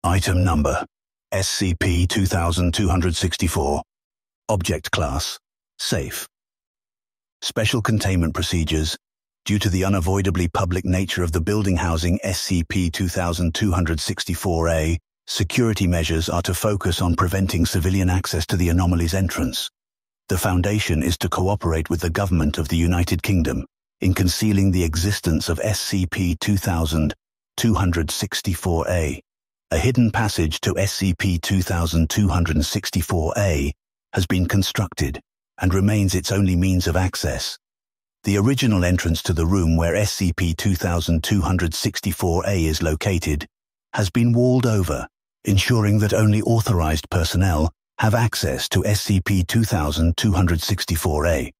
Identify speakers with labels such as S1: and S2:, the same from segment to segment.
S1: Item Number SCP-2264. Object Class Safe. Special Containment Procedures. Due to the unavoidably public nature of the building housing SCP-2264-A, security measures are to focus on preventing civilian access to the anomaly's entrance. The Foundation is to cooperate with the Government of the United Kingdom in concealing the existence of SCP-2264-A. A hidden passage to SCP-2264-A has been constructed and remains its only means of access. The original entrance to the room where SCP-2264-A is located has been walled over, ensuring that only authorized personnel have access to SCP-2264-A.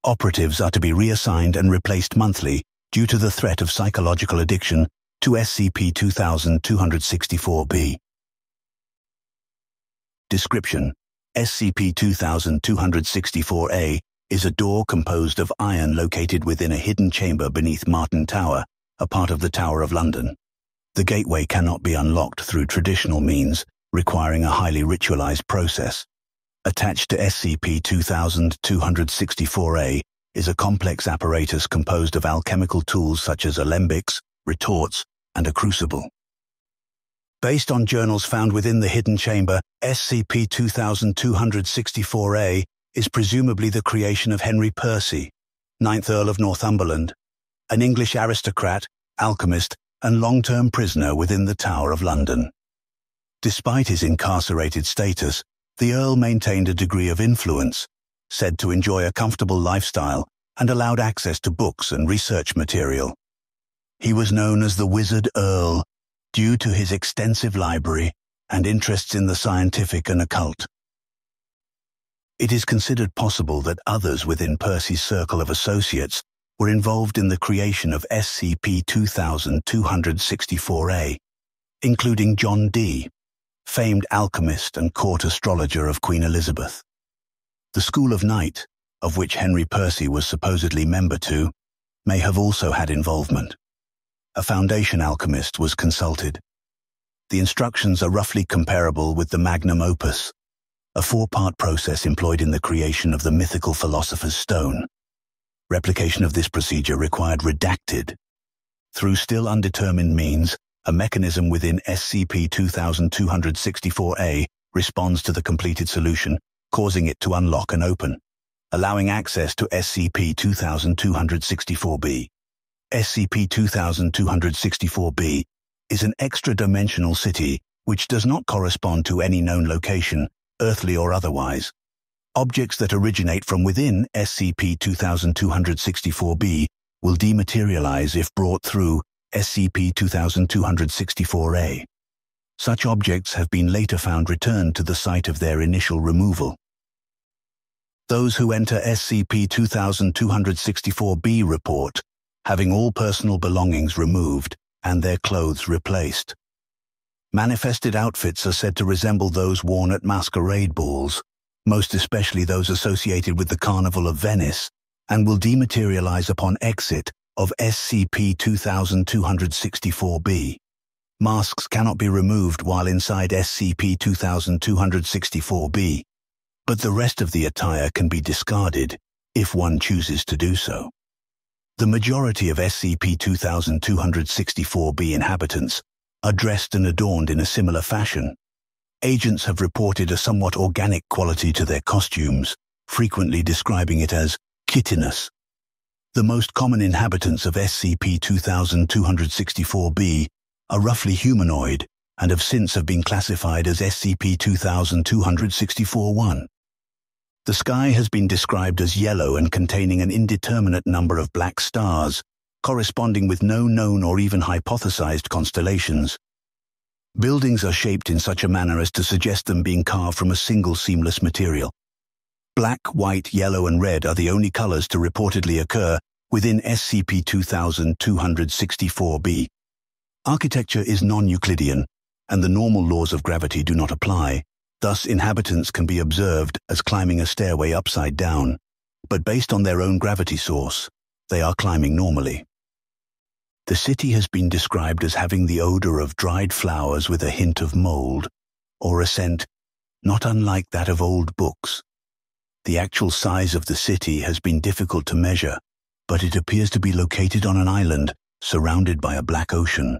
S1: Operatives are to be reassigned and replaced monthly due to the threat of psychological addiction to SCP-2264-B. Description: SCP-2264-A is a door composed of iron located within a hidden chamber beneath Martin Tower, a part of the Tower of London. The gateway cannot be unlocked through traditional means, requiring a highly ritualized process. Attached to SCP-2264-A is a complex apparatus composed of alchemical tools such as alembics, retorts, and a crucible. Based on journals found within the hidden chamber, SCP-2264-A is presumably the creation of Henry Percy, 9th Earl of Northumberland, an English aristocrat, alchemist, and long-term prisoner within the Tower of London. Despite his incarcerated status, the Earl maintained a degree of influence, said to enjoy a comfortable lifestyle, and allowed access to books and research material. He was known as the Wizard Earl due to his extensive library and interests in the scientific and occult. It is considered possible that others within Percy's circle of associates were involved in the creation of SCP-2264-A, including John Dee, famed alchemist and court astrologer of Queen Elizabeth. The School of Night, of which Henry Percy was supposedly member to, may have also had involvement. A Foundation alchemist was consulted. The instructions are roughly comparable with the Magnum Opus, a 4-part process employed in the creation of the mythical Philosopher's Stone. Replication of this procedure required redacted. Through still undetermined means, a mechanism within SCP-2264-A responds to the completed solution, causing it to unlock and open, allowing access to SCP-2264-B. SCP-2264-B is an extra-dimensional city which does not correspond to any known location, earthly or otherwise. Objects that originate from within SCP-2264-B will dematerialize if brought through SCP-2264-A. Such objects have been later found returned to the site of their initial removal. Those who enter SCP-2264-B report having all personal belongings removed and their clothes replaced. Manifested outfits are said to resemble those worn at masquerade balls, most especially those associated with the Carnival of Venice, and will dematerialize upon exit of SCP-2264-B. Masks cannot be removed while inside SCP-2264-B, but the rest of the attire can be discarded if one chooses to do so. The majority of SCP-2264-B inhabitants are dressed and adorned in a similar fashion. Agents have reported a somewhat organic quality to their costumes, frequently describing it as kittiness. The most common inhabitants of SCP-2264-B are roughly humanoid and have since been classified as SCP-2264-1. The sky has been described as yellow and containing an indeterminate number of black stars, corresponding with no known or even hypothesized constellations. Buildings are shaped in such a manner as to suggest them being carved from a single seamless material. Black, white, yellow, and red are the only colors to reportedly occur within SCP-2264-B. Architecture is non-Euclidean, and the normal laws of gravity do not apply. Thus, inhabitants can be observed as climbing a stairway upside down, but based on their own gravity source, they are climbing normally. The city has been described as having the odor of dried flowers with a hint of mold, or a scent not unlike that of old books. The actual size of the city has been difficult to measure, but it appears to be located on an island surrounded by a black ocean.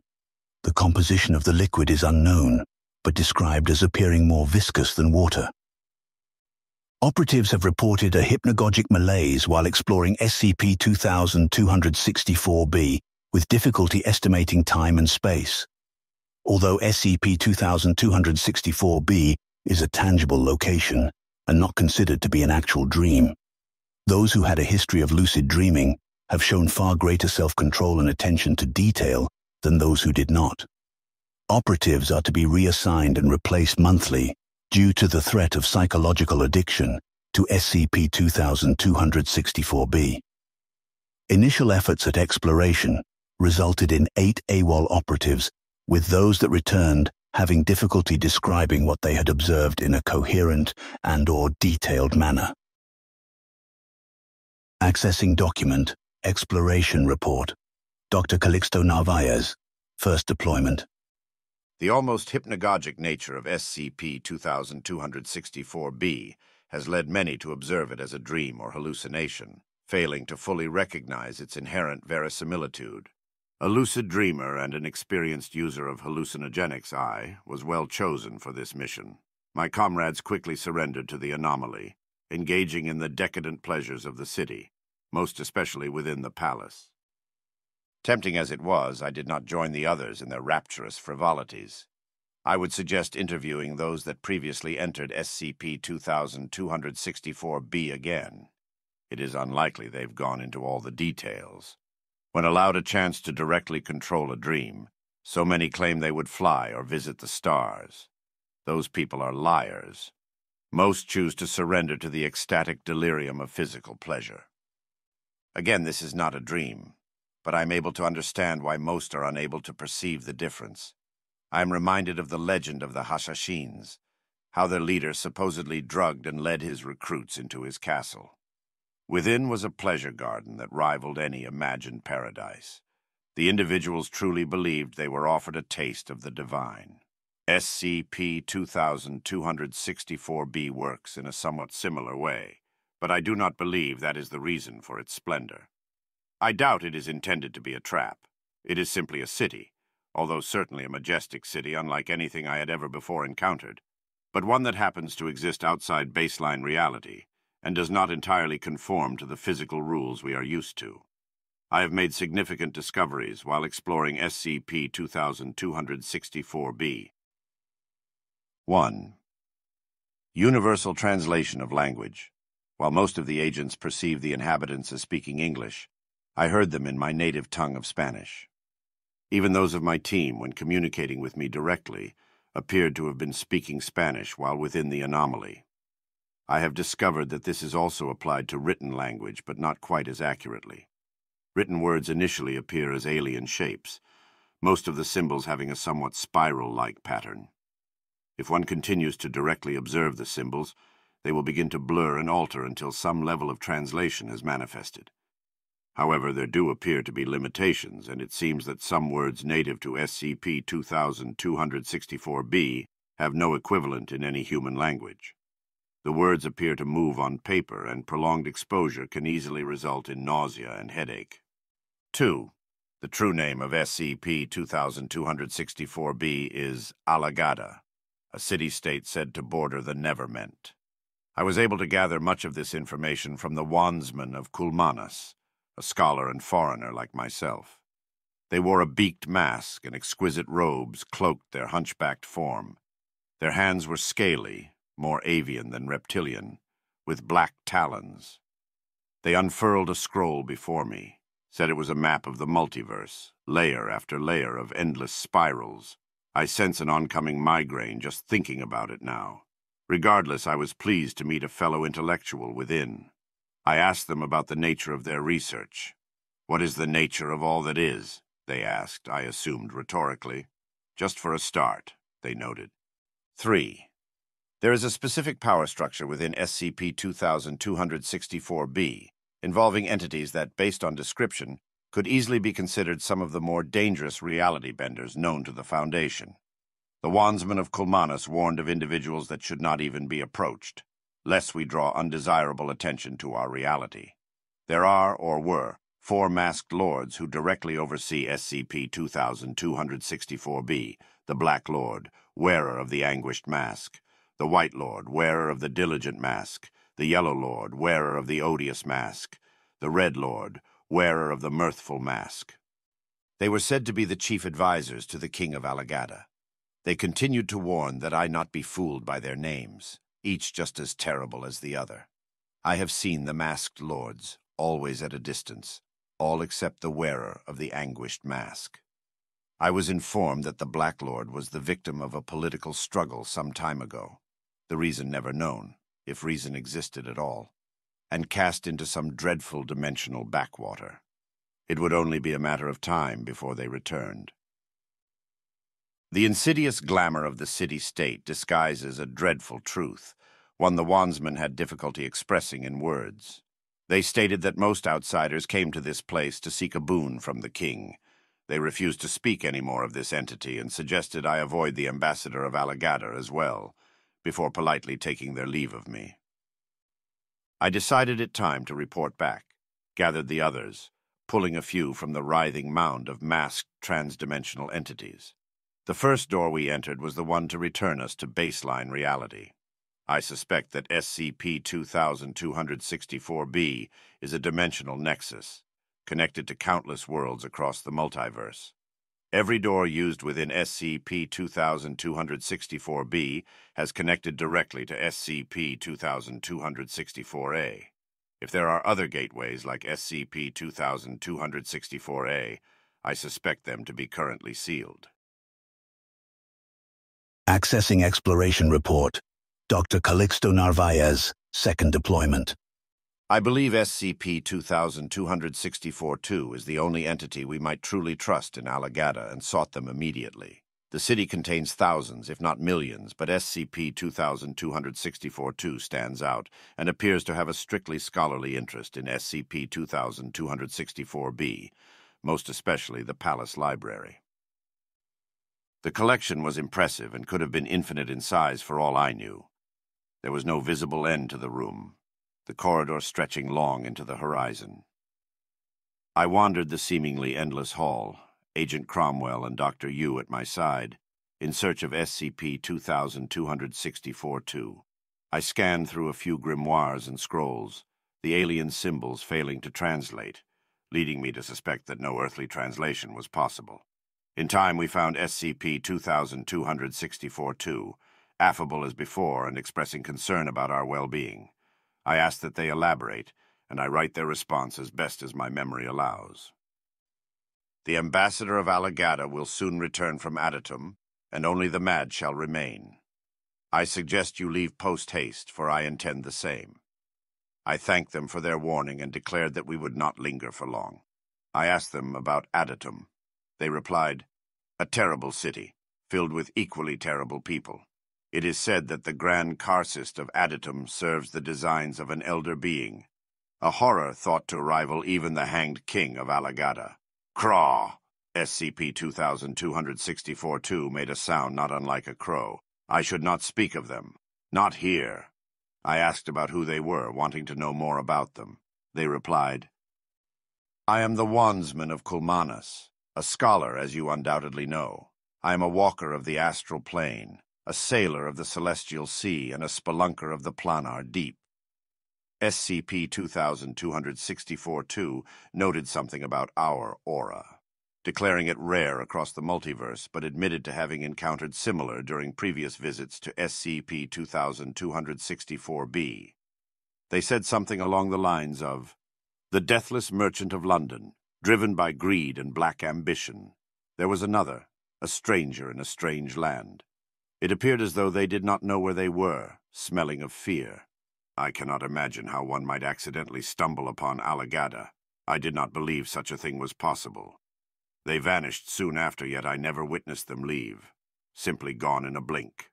S1: The composition of the liquid is unknown, but described as appearing more viscous than water. Operatives have reported a hypnagogic malaise while exploring SCP-2264-B with difficulty estimating time and space. Although SCP-2264-B is a tangible location and not considered to be an actual dream, those who had a history of lucid dreaming have shown far greater self-control and attention to detail than those who did not. Operatives are to be reassigned and replaced monthly due to the threat of psychological addiction to SCP-2264-B. Initial efforts at exploration resulted in 8 AWOL operatives, with those that returned having difficulty describing what they had observed in a coherent and/or detailed manner. Accessing document, exploration report. Dr. Calixto Narvaez, first deployment.
S2: The almost hypnagogic nature of SCP-2264-B has led many to observe it as a dream or hallucination, failing to fully recognize its inherent verisimilitude. A lucid dreamer and an experienced user of hallucinogenics, I was well chosen for this mission. My comrades quickly surrendered to the anomaly, engaging in the decadent pleasures of the city, most especially within the palace. Tempting as it was, I did not join the others in their rapturous frivolities. I would suggest interviewing those that previously entered SCP-2264-B again. It is unlikely they've gone into all the details. When allowed a chance to directly control a dream, so many claim they would fly or visit the stars. Those people are liars. Most choose to surrender to the ecstatic delirium of physical pleasure. Again, this is not a dream, but I'm able to understand why most are unable to perceive the difference. I am reminded of the legend of the Hashashins, how their leader supposedly drugged and led his recruits into his castle. Within was a pleasure garden that rivaled any imagined paradise. The individuals truly believed they were offered a taste of the divine. SCP-2264-B works in a somewhat similar way, but I do not believe that is the reason for its splendor. I doubt it is intended to be a trap. It is simply a city, although certainly a majestic city unlike anything I had ever before encountered, but one that happens to exist outside baseline reality and does not entirely conform to the physical rules we are used to. I have made significant discoveries while exploring SCP-2264-B. 1. Universal translation of language. While most of the agents perceive the inhabitants as speaking English, I heard them in my native tongue of Spanish. Even those of my team, when communicating with me directly, appeared to have been speaking Spanish while within the anomaly. I have discovered that this is also applied to written language, but not quite as accurately. Written words initially appear as alien shapes, most of the symbols having a somewhat spiral-like pattern. If one continues to directly observe the symbols, they will begin to blur and alter until some level of translation has manifested. However, there do appear to be limitations, and it seems that some words native to SCP-2264-B have no equivalent in any human language. The words appear to move on paper, and prolonged exposure can easily result in nausea and headache. 2. The true name of SCP-2264-B is Alagadda, a city-state said to border the Neverment. I was able to gather much of this information from the wandsmen of Kulmanas, a scholar and foreigner like myself. They wore a beaked mask, and exquisite robes cloaked their hunchbacked form. Their hands were scaly, more avian than reptilian, with black talons. They unfurled a scroll before me, said it was a map of the multiverse, layer after layer of endless spirals. I sense an oncoming migraine just thinking about it now. Regardless, I was pleased to meet a fellow intellectual within. I asked them about the nature of their research. What is the nature of all that is? They asked, I assumed rhetorically. Just for a start, they noted. 3. There is a specific power structure within SCP-2264-B, involving entities that, based on description, could easily be considered some of the more dangerous reality benders known to the Foundation. The Wandsmen of Kulmanis warned of individuals that should not even be approached, lest we draw undesirable attention to our reality. There are, or were, 4 masked lords who directly oversee SCP-2264-B, the Black Lord, wearer of the Anguished Mask, the White Lord, wearer of the Diligent Mask, the Yellow Lord, wearer of the Odious Mask, the Red Lord, wearer of the Mirthful Mask. They were said to be the chief advisors to the King of Alagadda. They continued to warn that I not be fooled by their names, each just as terrible as the other. I have seen the masked lords, always at a distance, all except the wearer of the Anguished Mask. I was informed that the Black Lord was the victim of a political struggle some time ago, the reason never known, if reason existed at all, and cast into some dreadful dimensional backwater. It would only be a matter of time before they returned. The insidious glamour of the city-state disguises a dreadful truth, one the Wandsmen had difficulty expressing in words. They stated that most outsiders came to this place to seek a boon from the king. They refused to speak any more of this entity and suggested I avoid the ambassador of Alagadda as well, before politely taking their leave of me. I decided it time to report back, gathered the others, pulling a few from the writhing mound of masked transdimensional entities. The first door we entered was the one to return us to baseline reality. I suspect that SCP-2264-B is a dimensional nexus, connected to countless worlds across the multiverse. Every door used within SCP-2264-B has connected directly to SCP-2264-A. If there are other gateways like SCP-2264-A, I suspect them to be currently sealed.
S1: Accessing Exploration Report. Dr. Calixto Narvaez, second deployment.
S2: I believe SCP-2264-2 is the only entity we might truly trust in Alagadda and sought them immediately. The city contains thousands, if not millions, but SCP-2264-2 stands out and appears to have a strictly scholarly interest in SCP-2264-B, most especially the Palace Library. The collection was impressive and could have been infinite in size for all I knew. There was no visible end to the room, the corridor stretching long into the horizon. I wandered the seemingly endless hall, Agent Cromwell and Dr. Yu at my side, in search of SCP-2264-2. I scanned through a few grimoires and scrolls, the alien symbols failing to translate, leading me to suspect that no earthly translation was possible. In time, we found SCP-2264-2, affable as before and expressing concern about our well-being. I asked that they elaborate, and I write their response as best as my memory allows. The ambassador of Alagadda will soon return from Adatum, and only the mad shall remain. I suggest you leave post-haste, for I intend the same. I thanked them for their warning and declared that we would not linger for long. I asked them about Adatum. They replied, "A terrible city, filled with equally terrible people. It is said that the Grand Karcist of Adatum serves the designs of an elder being, a horror thought to rival even the hanged king of Alagadda. Craw!" SCP-2264-2 made a sound not unlike a crow. I should not speak of them. Not here. I asked about who they were, wanting to know more about them. They replied, "I am the Wandsman of Kulmanis, a scholar, as you undoubtedly know. I am a walker of the astral plane, a sailor of the celestial sea, and a spelunker of the planar deep." SCP-2264-2 noted something about our aura, declaring it rare across the multiverse, but admitted to having encountered similar during previous visits to SCP-2264-B. They said something along the lines of, "The deathless merchant of London, driven by greed and black ambition. There was another, a stranger in a strange land. It appeared as though they did not know where they were, smelling of fear. I cannot imagine how one might accidentally stumble upon Alagadda. I did not believe such a thing was possible. They vanished soon after, yet I never witnessed them leave. Simply gone in a blink."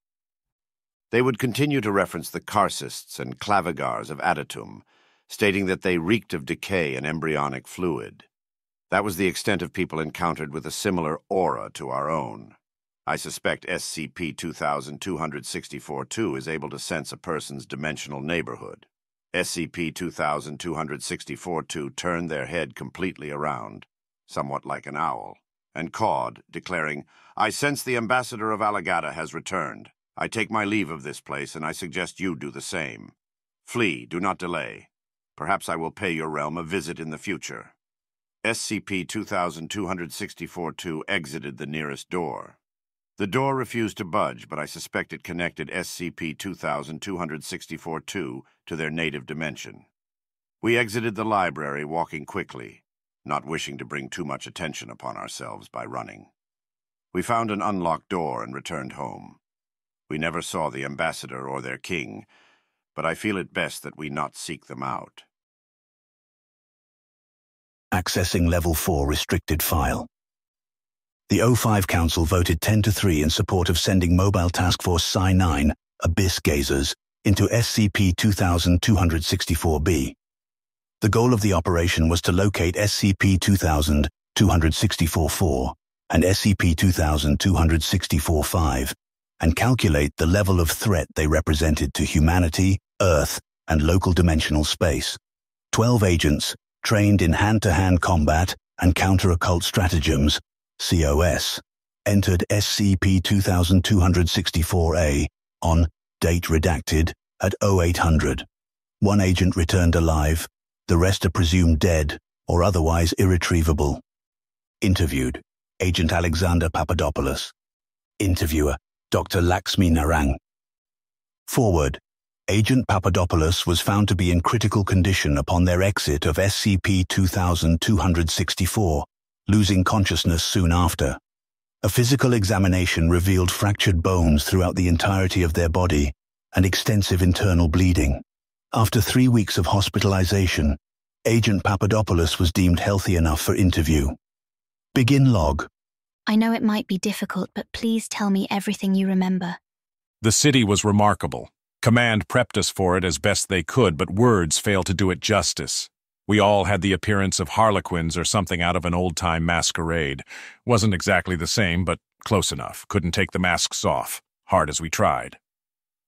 S2: They would continue to reference the Karcists and Clavigars of Adatum, stating that they reeked of decay and embryonic fluid. That was the extent of people encountered with a similar aura to our own. I suspect SCP-2264-2 is able to sense a person's dimensional neighborhood. SCP-2264-2 turned their head completely around, somewhat like an owl, and cawed, declaring, "I sense the ambassador of Alagadda has returned. I take my leave of this place, and I suggest you do the same. Flee, do not delay. Perhaps I will pay your realm a visit in the future." SCP-2264-2 exited the nearest door. The door refused to budge, but I suspect it connected SCP-2264-2 to their native dimension. We exited the library, walking quickly, not wishing to bring too much attention upon ourselves by running. We found an unlocked door and returned home. We never saw the ambassador or their king, but I feel it best that we not seek them out.
S1: Accessing Level 4 restricted file. The O5 Council voted 10-3 in support of sending Mobile Task Force Psi-9, Abyss Gazers, into SCP-2264-B. The goal of the operation was to locate SCP-2264-4 and SCP-2264-5 and calculate the level of threat they represented to humanity, Earth, and local dimensional space. 12 agents, trained in hand-to-hand combat and counter-occult stratagems, COS, entered SCP-2264-A on date redacted at 0800. One agent returned alive, the rest are presumed dead or otherwise irretrievable. Interviewed, Agent Alexander Papadopoulos. Interviewer, Dr. Laxmi Narang. Forward, Agent Papadopoulos was found to be in critical condition upon their exit of SCP-2264, losing consciousness soon after. A physical examination revealed fractured bones throughout the entirety of their body and extensive internal bleeding. After 3 weeks of hospitalization, Agent Papadopoulos was deemed healthy enough for interview. Begin log.
S3: I know it might be difficult, but please tell me everything you remember.
S4: The city was remarkable. Command prepped us for it as best they could, but words failed to do it justice. We all had the appearance of harlequins or something out of an old-time masquerade. Wasn't exactly the same, but close enough. Couldn't take the masks off, hard as we tried.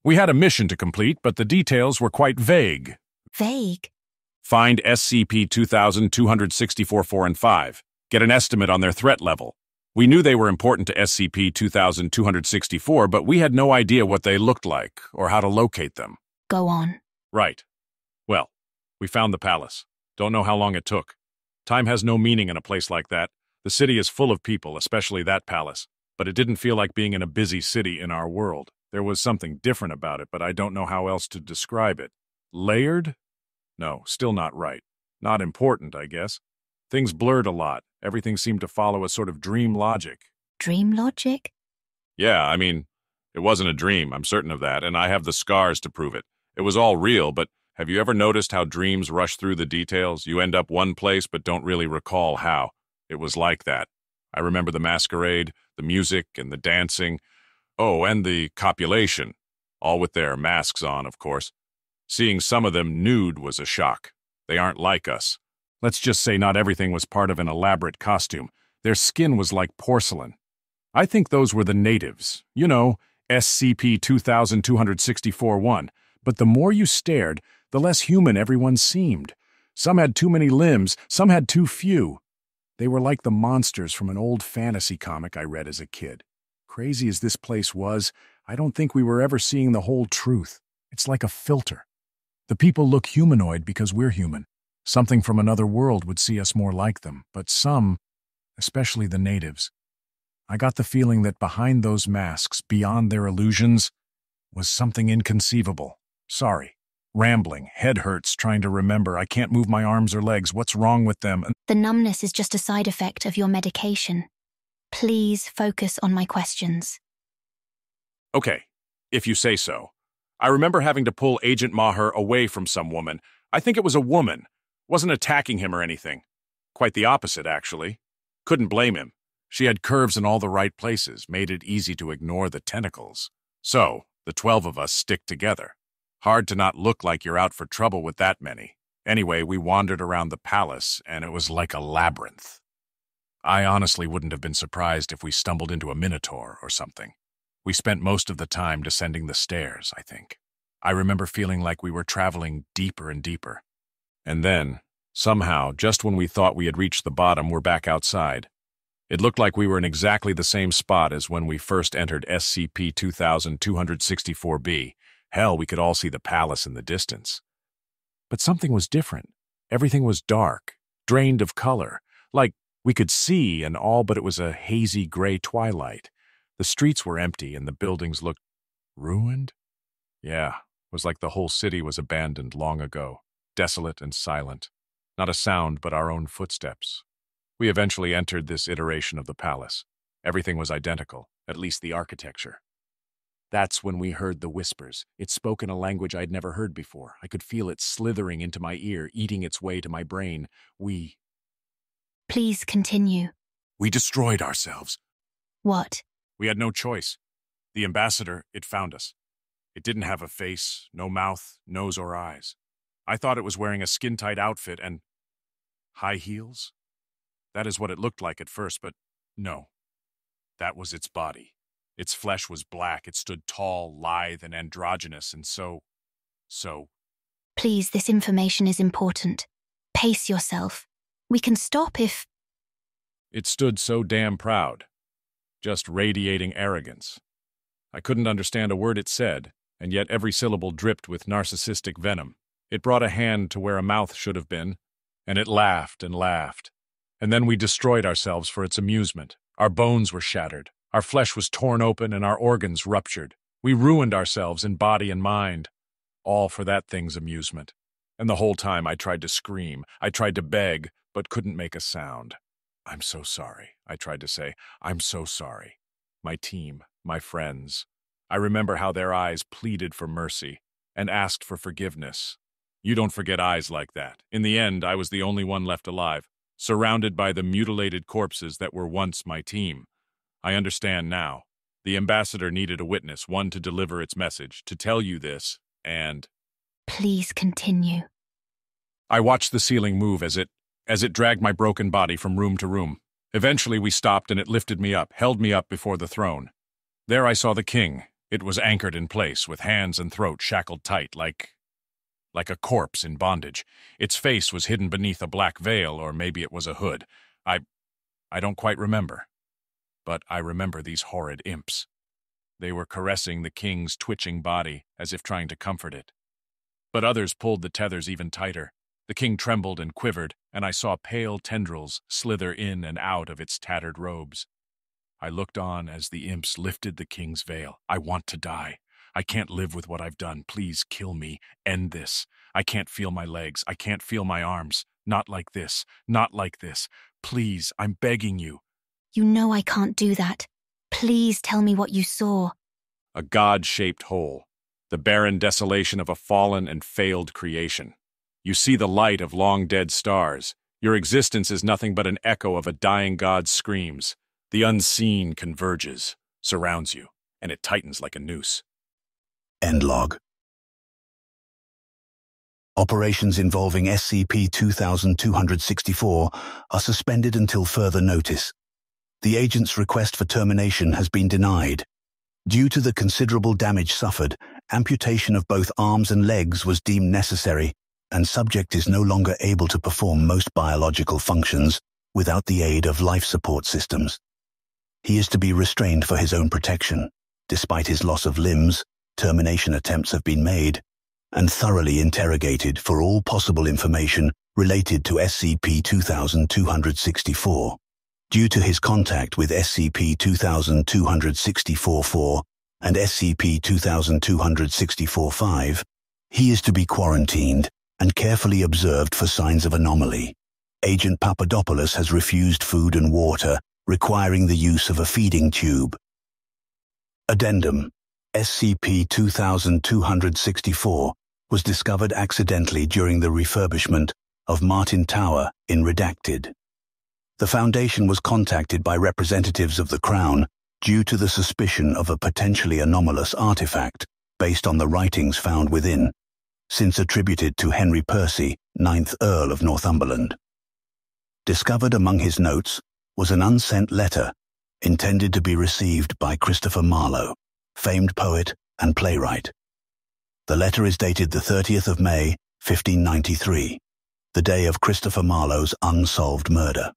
S4: We had a mission to complete, but the details were quite vague.
S3: Vague?
S4: Find SCP-2264-4 and 5. Get an estimate on their threat level. We knew they were important to SCP-2264, but we had no idea what they looked like or how to locate them.
S3: Go on.
S4: Right. Well, we found the palace. Don't know how long it took. Time has no meaning in a place like that. The city is full of people, especially that palace. But it didn't feel like being in a busy city in our world. There was something different about it, but I don't know how else to describe it. Layered? No, still not right. Not important, I guess. Things blurred a lot. Everything seemed to follow a sort of dream logic.
S3: Dream logic?
S4: Yeah, I mean, it wasn't a dream, I'm certain of that, and I have the scars to prove it. It was all real, but have you ever noticed how dreams rush through the details? You end up one place but don't really recall how. It was like that. I remember the masquerade, the music, and the dancing. Oh, and the copulation. All with their masks on, of course. Seeing some of them nude was a shock. They aren't like us. Let's just say not everything was part of an elaborate costume. Their skin was like porcelain. I think those were the natives. You know, SCP-2264-1. But the more you stared, the less human everyone seemed. Some had too many limbs, some had too few. They were like the monsters from an old fantasy comic I read as a kid. Crazy as this place was, I don't think we were ever seeing the whole truth. It's like a filter. The people look humanoid because we're human. Something from another world would see us more like them, but some, especially the natives. I got the feeling that behind those masks, beyond their illusions, was something inconceivable. Sorry. Rambling, head hurts, trying to remember. I can't move my arms or legs. What's wrong with them?
S3: The numbness is just a side effect of your medication. Please focus on my questions.
S4: Okay, if you say so. I remember having to pull Agent Maher away from some woman. I think it was a woman. Wasn't attacking him or anything. Quite the opposite, actually. Couldn't blame him. She had curves in all the right places, made it easy to ignore the tentacles. So, the 12 of us stick together. Hard to not look like you're out for trouble with that many. Anyway, we wandered around the palace, and it was like a labyrinth. I honestly wouldn't have been surprised if we stumbled into a minotaur or something. We spent most of the time descending the stairs, I think. I remember feeling like we were traveling deeper and deeper. And then, somehow, just when we thought we had reached the bottom, we're back outside. It looked like we were in exactly the same spot as when we first entered SCP-2264-B. Hell, we could all see the palace in the distance. But something was different. Everything was dark, drained of color, like we could see and all, but it was a hazy gray twilight. The streets were empty and the buildings looked ruined. Yeah, it was like the whole city was abandoned long ago, desolate and silent. Not a sound but our own footsteps. We eventually entered this iteration of the palace. Everything was identical, at least the architecture. That's when we heard the whispers. It spoke in a language I'd never heard before. I could feel it slithering into my ear, eating its way to my brain.
S3: Please continue.
S4: We destroyed ourselves.
S3: What?
S4: We had no choice. The ambassador, it found us. It didn't have a face, no mouth, nose or eyes. I thought it was wearing a skin-tight outfit and high heels. That is what it looked like at first, but no. That was its body. Its flesh was black. It stood tall, lithe, and androgynous, and so...
S3: Please, this information is important. Pace yourself. We can stop if...
S4: It stood so damn proud. Just radiating arrogance. I couldn't understand a word it said, and yet every syllable dripped with narcissistic venom. It brought a hand to where a mouth should have been, and it laughed and laughed. And then we destroyed ourselves for its amusement. Our bones were shattered. Our flesh was torn open and our organs ruptured. We ruined ourselves in body and mind, all for that thing's amusement. And the whole time I tried to scream, I tried to beg, but couldn't make a sound. I'm so sorry, I tried to say. I'm so sorry. My team, my friends. I remember how their eyes pleaded for mercy and asked for forgiveness. You don't forget eyes like that. In the end, I was the only one left alive, surrounded by the mutilated corpses that were once my team. I understand now. The ambassador needed a witness, one to deliver its message, to tell you this, and...
S3: Please continue.
S4: I watched the ceiling move as it dragged my broken body from room to room. Eventually we stopped and it lifted me up, held me up before the throne. There I saw the king. It was anchored in place, with hands and throat shackled tight, like a corpse in bondage. Its face was hidden beneath a black veil, or maybe it was a hood. I don't quite remember. But I remember these horrid imps. They were caressing the king's twitching body, as if trying to comfort it. But others pulled the tethers even tighter. The king trembled and quivered, and I saw pale tendrils slither in and out of its tattered robes. I looked on as the imps lifted the king's veil. I want to die. I can't live with what I've done. Please kill me. End this. I can't feel my legs. I can't feel my arms. Not like this. Not like this. Please, I'm begging you.
S3: You know I can't do that. Please tell me what you saw.
S4: A God-shaped hole. The barren desolation of a fallen and failed creation. You see the light of long-dead stars. Your existence is nothing but an echo of a dying god's screams. The unseen converges, surrounds you, and it tightens like a noose.
S1: End log. Operations involving SCP-2264 are suspended until further notice. The agent's request for termination has been denied. Due to the considerable damage suffered, amputation of both arms and legs was deemed necessary, and subject is no longer able to perform most biological functions without the aid of life support systems. He is to be restrained for his own protection. Despite his loss of limbs, termination attempts have been made, and thoroughly interrogated for all possible information related to SCP-2264. Due to his contact with SCP-2264-4 and SCP-2264-5, he is to be quarantined and carefully observed for signs of anomaly. Agent Papadopoulos has refused food and water, requiring the use of a feeding tube. Addendum: SCP-2264 was discovered accidentally during the refurbishment of Martin Tower in Redacted. The Foundation was contacted by representatives of the Crown due to the suspicion of a potentially anomalous artifact based on the writings found within, since attributed to Henry Percy, 9th Earl of Northumberland. Discovered among his notes was an unsent letter intended to be received by Christopher Marlowe, famed poet and playwright. The letter is dated the 30th of May, 1593, the day of Christopher Marlowe's unsolved murder.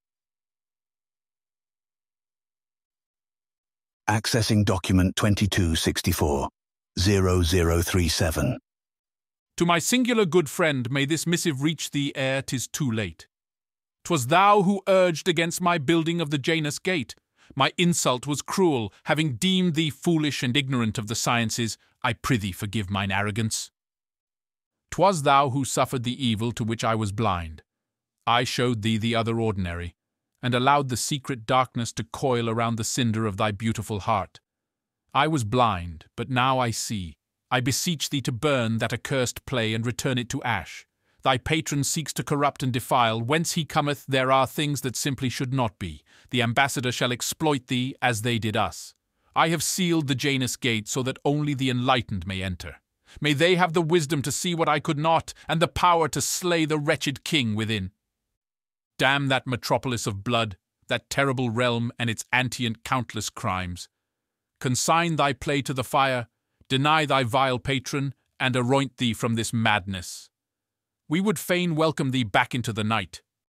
S1: Accessing document 2264, 0037.
S5: To my singular good friend, may this missive reach thee ere 'tis too late. 'Twas thou who urged against my building of the Janus Gate. My insult was cruel, having deemed thee foolish and ignorant of the sciences. I prithee forgive mine arrogance. 'Twas thou who suffered the evil to which I was blind. I showed thee the other ordinary, and allowed the secret darkness to coil around the cinder of thy beautiful heart. I was blind, but now I see. I beseech thee to burn that accursed play and return it to ash. Thy patron seeks to corrupt and defile. Whence he cometh, there are things that simply should not be. The ambassador shall exploit thee as they did us. I have sealed the Janus Gate so that only the enlightened may enter. May they have the wisdom to see what I could not, and the power to slay the wretched king within. Damn that metropolis of blood, that terrible realm and its antient countless crimes. Consign thy play to the fire, deny thy vile patron, and anoint thee from this madness. We would fain welcome thee back into the night,